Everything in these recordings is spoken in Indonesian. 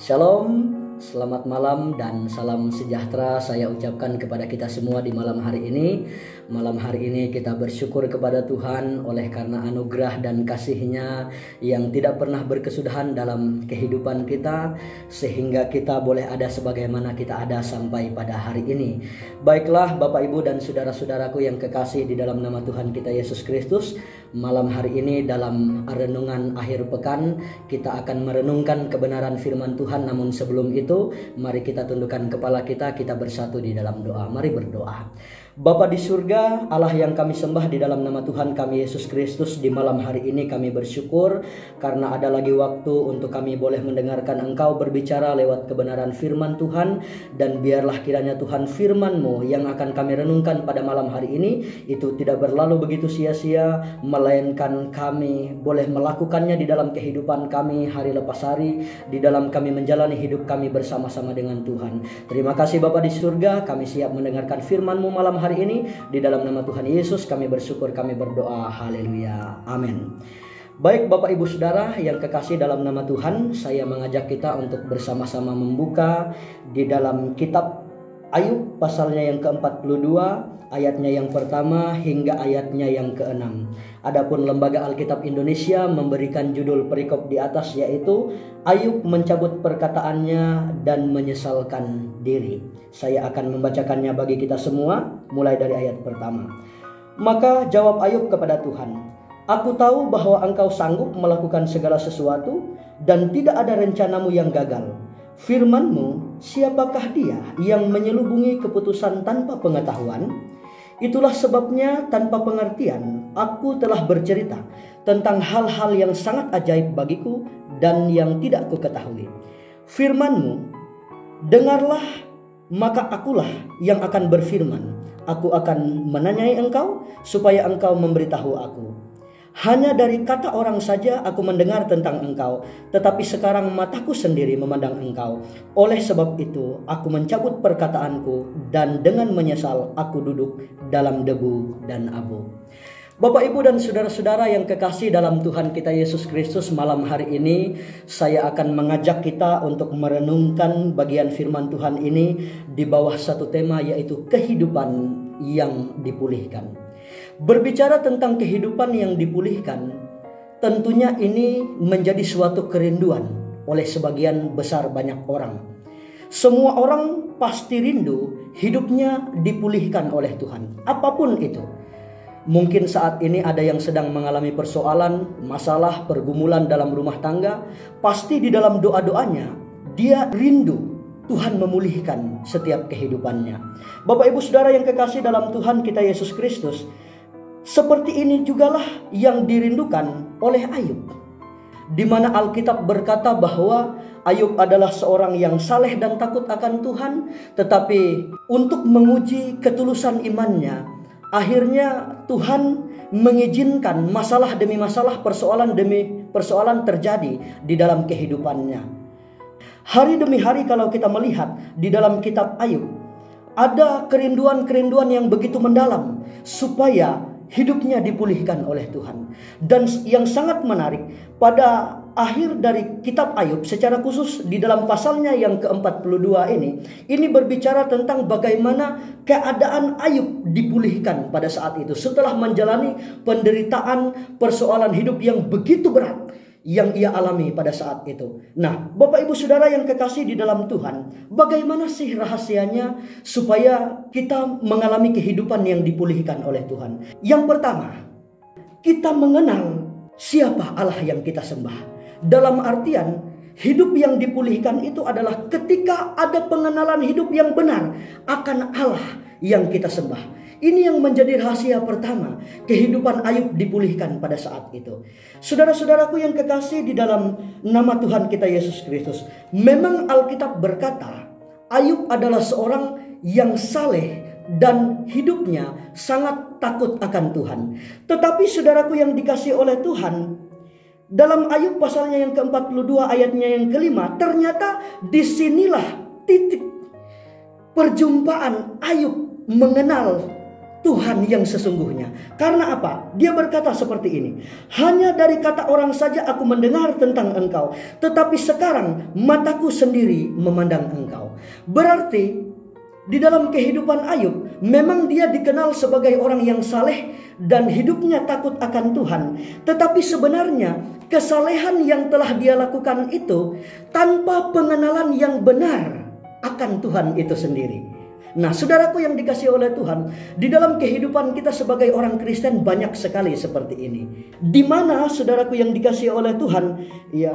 Shalom, selamat malam dan salam sejahtera saya ucapkan kepada kita semua di malam hari ini. Malam hari ini kita bersyukur kepada Tuhan oleh karena anugerah dan kasih-Nya yang tidak pernah berkesudahan dalam kehidupan kita, sehingga kita boleh ada sebagaimana kita ada sampai pada hari ini. Baiklah Bapak Ibu dan saudara-saudaraku yang kekasih di dalam nama Tuhan kita Yesus Kristus, malam hari ini dalam renungan akhir pekan kita akan merenungkan kebenaran firman Tuhan. Namun sebelum itu, mari kita tundukkan kepala kita bersatu di dalam doa. Mari berdoa. Bapa di surga, Allah yang kami sembah, di dalam nama Tuhan kami Yesus Kristus, di malam hari ini kami bersyukur karena ada lagi waktu untuk kami boleh mendengarkan Engkau berbicara lewat kebenaran firman Tuhan. Dan biarlah kiranya Tuhan firman-Mu yang akan kami renungkan pada malam hari ini itu tidak berlalu begitu sia-sia, melainkan kami boleh melakukannya di dalam kehidupan kami hari lepas hari, di dalam kami menjalani hidup kami bersama-sama dengan Tuhan. Terima kasih Bapa di surga, kami siap mendengarkan firman-Mu malam hari ini. Di dalam nama Tuhan Yesus kami bersyukur, kami berdoa. Haleluya. Amin. Baik Bapak Ibu Saudara yang kekasih dalam nama Tuhan, saya mengajak kita untuk bersama-sama membuka di dalam kitab Ayub pasalnya yang ke-42, ayatnya yang pertama hingga ayatnya yang ke-6. Adapun Lembaga Alkitab Indonesia memberikan judul perikop di atas, yaitu Ayub mencabut perkataannya dan menyesalkan diri. Saya akan membacakannya bagi kita semua mulai dari ayat pertama. Maka jawab Ayub kepada Tuhan, "Aku tahu bahwa Engkau sanggup melakukan segala sesuatu dan tidak ada rencanamu yang gagal. Firman-Mu, siapakah dia yang menyelubungi keputusan tanpa pengetahuan? Itulah sebabnya tanpa pengertian aku telah bercerita tentang hal-hal yang sangat ajaib bagiku dan yang tidak kuketahui. Firman-Mu, dengarlah, maka akulah yang akan berfirman. Aku akan menanyai Engkau supaya Engkau memberitahu aku. Hanya dari kata orang saja aku mendengar tentang Engkau, tetapi sekarang mataku sendiri memandang Engkau. Oleh sebab itu aku mencabut perkataanku dan dengan menyesal aku duduk dalam debu dan abu." Bapak Ibu dan saudara-saudara yang kekasih dalam Tuhan kita Yesus Kristus, malam hari ini saya akan mengajak kita untuk merenungkan bagian firman Tuhan ini di bawah satu tema, yaitu kehidupan yang dipulihkan. Berbicara tentang kehidupan yang dipulihkan, tentunya ini menjadi suatu kerinduan oleh sebagian besar banyak orang. Semua orang pasti rindu hidupnya dipulihkan oleh Tuhan, apapun itu. Mungkin saat ini ada yang sedang mengalami persoalan, masalah, pergumulan dalam rumah tangga. Pasti di dalam doa-doanya dia rindu Tuhan memulihkan setiap kehidupannya. Bapak Ibu Saudara yang kekasih dalam Tuhan kita Yesus Kristus, seperti ini jugalah yang dirindukan oleh Ayub, di mana Alkitab berkata bahwa Ayub adalah seorang yang saleh dan takut akan Tuhan, tetapi untuk menguji ketulusan imannya, akhirnya Tuhan mengizinkan masalah demi masalah, persoalan demi persoalan terjadi di dalam kehidupannya. Hari demi hari kalau kita melihat di dalam kitab Ayub, ada kerinduan-kerinduan yang begitu mendalam supaya hidupnya dipulihkan oleh Tuhan. Dan yang sangat menarik, pada akhir dari kitab Ayub secara khusus di dalam pasalnya yang ke-42 ini berbicara tentang bagaimana keadaan Ayub dipulihkan pada saat itu setelah menjalani penderitaan persoalan hidup yang begitu berat yang ia alami pada saat itu. Nah, Bapak Ibu Saudara yang kekasih di dalam Tuhan, bagaimana sih rahasianya supaya kita mengalami kehidupan yang dipulihkan oleh Tuhan? Yang pertama, kita mengenal siapa Allah yang kita sembah. Dalam artian, hidup yang dipulihkan itu adalah ketika ada pengenalan hidup yang benar akan Allah yang kita sembah. Ini yang menjadi rahasia pertama kehidupan Ayub dipulihkan pada saat itu. Saudara-saudaraku yang kekasih di dalam nama Tuhan kita Yesus Kristus, memang Alkitab berkata Ayub adalah seorang yang saleh dan hidupnya sangat takut akan Tuhan. Tetapi saudaraku yang dikasih oleh Tuhan, dalam Ayub pasalnya yang ke-42 ayatnya yang ke-5, ternyata disinilah titik perjumpaan Ayub mengenal Tuhan yang sesungguhnya. Karena apa? Dia berkata seperti ini. Hanya dari kata orang saja aku mendengar tentang engkau, tetapi sekarang mataku sendiri memandang engkau. Berarti di dalam kehidupan Ayub, memang dia dikenal sebagai orang yang saleh dan hidupnya takut akan Tuhan. Tetapi sebenarnya kesalehan yang telah dia lakukan itu tanpa pengenalan yang benar akan Tuhan itu sendiri. Nah, saudaraku yang dikasihi oleh Tuhan, di dalam kehidupan kita sebagai orang Kristen banyak sekali seperti ini. Di mana saudaraku yang dikasihi oleh Tuhan, ya,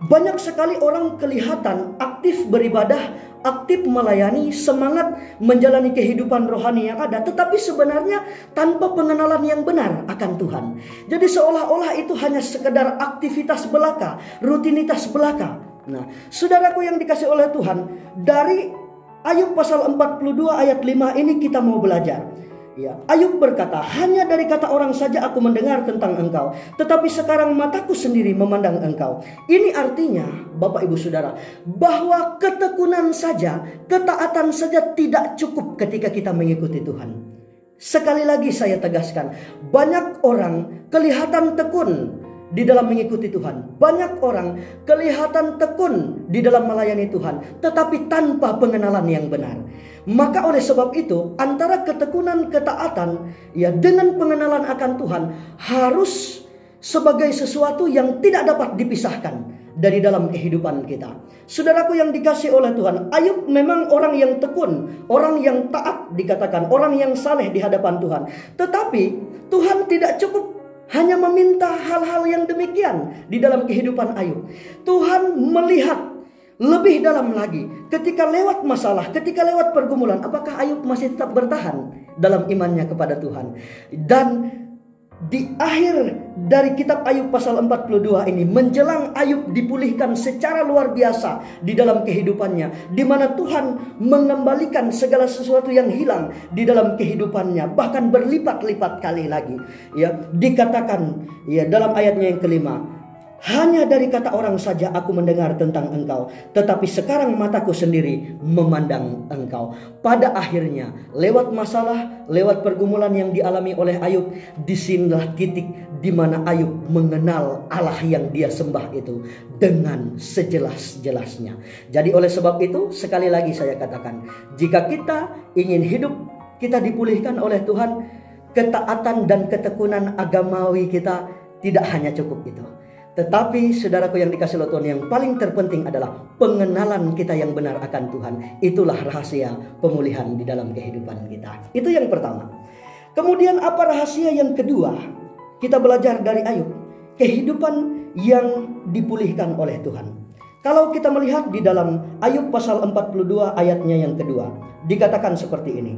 banyak sekali orang kelihatan aktif beribadah, aktif melayani, semangat menjalani kehidupan rohani yang ada, tetapi sebenarnya tanpa pengenalan yang benar akan Tuhan. Jadi seolah-olah itu hanya sekedar aktivitas belaka, rutinitas belaka. Nah, saudaraku yang dikasihi oleh Tuhan, dari Ayub pasal 42 ayat 5 ini kita mau belajar. Ya, Ayub berkata, hanya dari kata orang saja aku mendengar tentang engkau, tetapi sekarang mataku sendiri memandang engkau. Ini artinya, Bapak Ibu Saudara, bahwa ketekunan saja, ketaatan saja tidak cukup ketika kita mengikuti Tuhan. Sekali lagi saya tegaskan, banyak orang kelihatan tekun di dalam mengikuti Tuhan. Banyak orang kelihatan tekun di dalam melayani Tuhan, tetapi tanpa pengenalan yang benar. Maka oleh sebab itu, antara ketekunan ketaatan ya dengan pengenalan akan Tuhan harus sebagai sesuatu yang tidak dapat dipisahkan dari dalam kehidupan kita. Saudaraku yang dikasihi oleh Tuhan, Ayub memang orang yang tekun, orang yang taat dikatakan, orang yang saleh di hadapan Tuhan. Tetapi Tuhan tidak cukup hanya meminta hal-hal yang demikian di dalam kehidupan Ayub. Tuhan melihat lebih dalam lagi. Ketika lewat masalah, ketika lewat pergumulan, apakah Ayub masih tetap bertahan dalam imannya kepada Tuhan? Dan di akhir dari kitab Ayub pasal 42 ini, menjelang Ayub dipulihkan secara luar biasa di dalam kehidupannya, di mana Tuhan mengembalikan segala sesuatu yang hilang di dalam kehidupannya, bahkan berlipat-lipat kali lagi. Ya, dikatakan ya dalam ayatnya yang kelima, hanya dari kata orang saja aku mendengar tentang engkau, tetapi sekarang mataku sendiri memandang engkau. Pada akhirnya, lewat masalah, lewat pergumulan yang dialami oleh Ayub, disinilah titik di mana Ayub mengenal Allah yang dia sembah itu dengan sejelas-jelasnya. Jadi oleh sebab itu, sekali lagi saya katakan, jika kita ingin hidup kita dipulihkan oleh Tuhan, ketaatan dan ketekunan agamawi kita tidak hanya cukup itu. Tetapi saudaraku yang dikasihi oleh Tuhan, yang paling terpenting adalah pengenalan kita yang benar akan Tuhan. Itulah rahasia pemulihan di dalam kehidupan kita. Itu yang pertama. Kemudian apa rahasia yang kedua? Kita belajar dari Ayub, kehidupan yang dipulihkan oleh Tuhan. Kalau kita melihat di dalam Ayub pasal 42 ayatnya yang kedua, dikatakan seperti ini.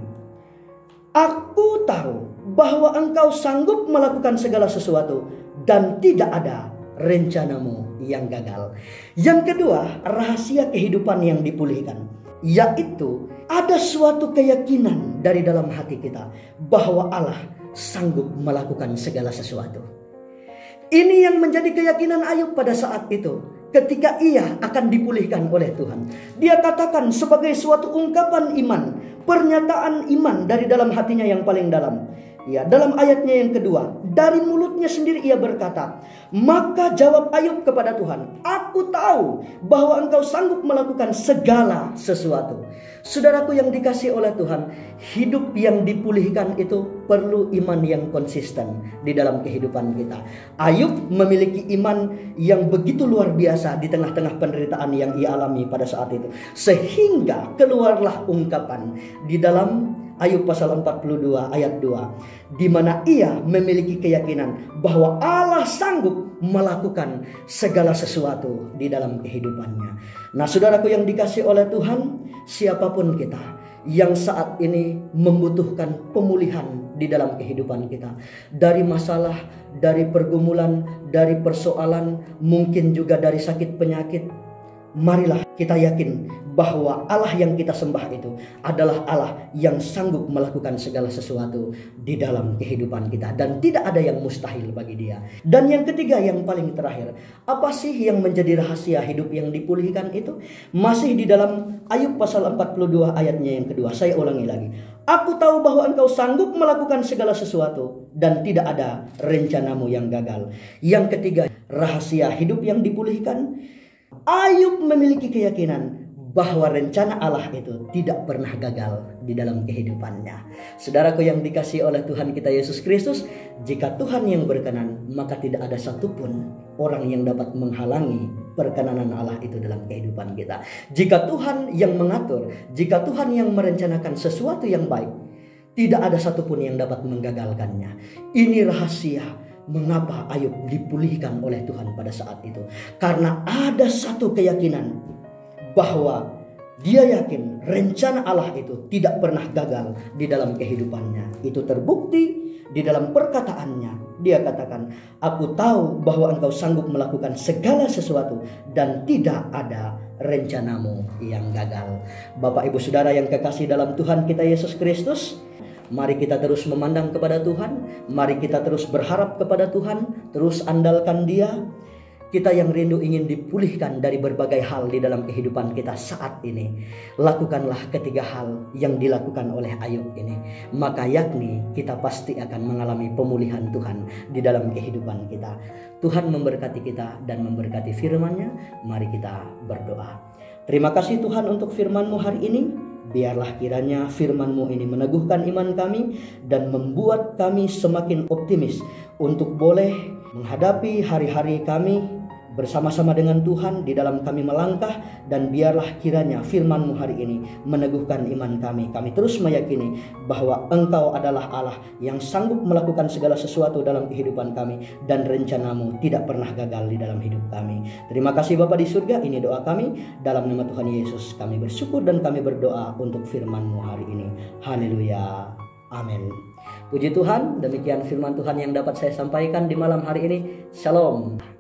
Aku tahu bahwa engkau sanggup melakukan segala sesuatu dan tidak ada rencanamu yang gagal. Yang kedua, rahasia kehidupan yang dipulihkan, yaitu ada suatu keyakinan dari dalam hati kita bahwa Allah sanggup melakukan segala sesuatu. Ini yang menjadi keyakinan Ayub pada saat itu, ketika ia akan dipulihkan oleh Tuhan. Dia katakan sebagai suatu ungkapan iman, pernyataan iman dari dalam hatinya yang paling dalam. Ya, dalam ayatnya yang kedua, dari mulutnya sendiri ia berkata, maka jawab Ayub kepada Tuhan, aku tahu bahwa engkau sanggup melakukan segala sesuatu. Saudaraku yang dikasihi oleh Tuhan, hidup yang dipulihkan itu perlu iman yang konsisten di dalam kehidupan kita. Ayub memiliki iman yang begitu luar biasa di tengah-tengah penderitaan yang ia alami pada saat itu. Sehingga keluarlah ungkapan di dalam Ayub pasal 42 ayat 2, di mana ia memiliki keyakinan bahwa Allah sanggup melakukan segala sesuatu di dalam kehidupannya. Nah, saudaraku yang dikasihi oleh Tuhan, siapapun kita yang saat ini membutuhkan pemulihan di dalam kehidupan kita, dari masalah, dari pergumulan, dari persoalan, mungkin juga dari sakit penyakit, marilah kita yakin bahwa Allah yang kita sembah itu adalah Allah yang sanggup melakukan segala sesuatu di dalam kehidupan kita, dan tidak ada yang mustahil bagi Dia. Dan yang ketiga, yang paling terakhir, apa sih yang menjadi rahasia hidup yang dipulihkan itu? Masih di dalam Ayub pasal 42 ayatnya yang kedua. Saya ulangi lagi. Aku tahu bahwa engkau sanggup melakukan segala sesuatu dan tidak ada rencanamu yang gagal. Yang ketiga, rahasia hidup yang dipulihkan. Ayub memiliki keyakinan bahwa rencana Allah itu tidak pernah gagal di dalam kehidupannya. Saudaraku yang dikasihi oleh Tuhan kita Yesus Kristus, jika Tuhan yang berkenan, maka tidak ada satupun orang yang dapat menghalangi perkenanan Allah itu dalam kehidupan kita. Jika Tuhan yang mengatur, jika Tuhan yang merencanakan sesuatu yang baik, tidak ada satupun yang dapat menggagalkannya. Ini rahasia mengapa Ayub dipulihkan oleh Tuhan pada saat itu. Karena ada satu keyakinan bahwa dia yakin rencana Allah itu tidak pernah gagal di dalam kehidupannya. Itu terbukti di dalam perkataannya. Dia katakan, aku tahu bahwa engkau sanggup melakukan segala sesuatu dan tidak ada rencanamu yang gagal. Bapak ibu saudara yang kekasih dalam Tuhan kita Yesus Kristus, mari kita terus memandang kepada Tuhan. Mari kita terus berharap kepada Tuhan. Terus andalkan Dia. Kita yang rindu ingin dipulihkan dari berbagai hal di dalam kehidupan kita saat ini. Lakukanlah ketiga hal yang dilakukan oleh Ayub ini. Maka yakni kita pasti akan mengalami pemulihan Tuhan di dalam kehidupan kita. Tuhan memberkati kita dan memberkati firman-Nya. Mari kita berdoa. Terima kasih Tuhan untuk firman-Mu hari ini. Biarlah kiranya firman-Mu ini meneguhkan iman kami dan membuat kami semakin optimis untuk boleh menghadapi hari-hari kami bersama-sama dengan Tuhan di dalam kami melangkah. Dan biarlah kiranya firman-Mu hari ini meneguhkan iman kami. Kami terus meyakini bahwa Engkau adalah Allah yang sanggup melakukan segala sesuatu dalam kehidupan kami, dan rencana-Mu tidak pernah gagal di dalam hidup kami. Terima kasih Bapa di surga, ini doa kami. Dalam nama Tuhan Yesus kami bersyukur dan kami berdoa untuk firman-Mu hari ini. Haleluya. Amin. Puji Tuhan, demikian firman Tuhan yang dapat saya sampaikan di malam hari ini. Shalom.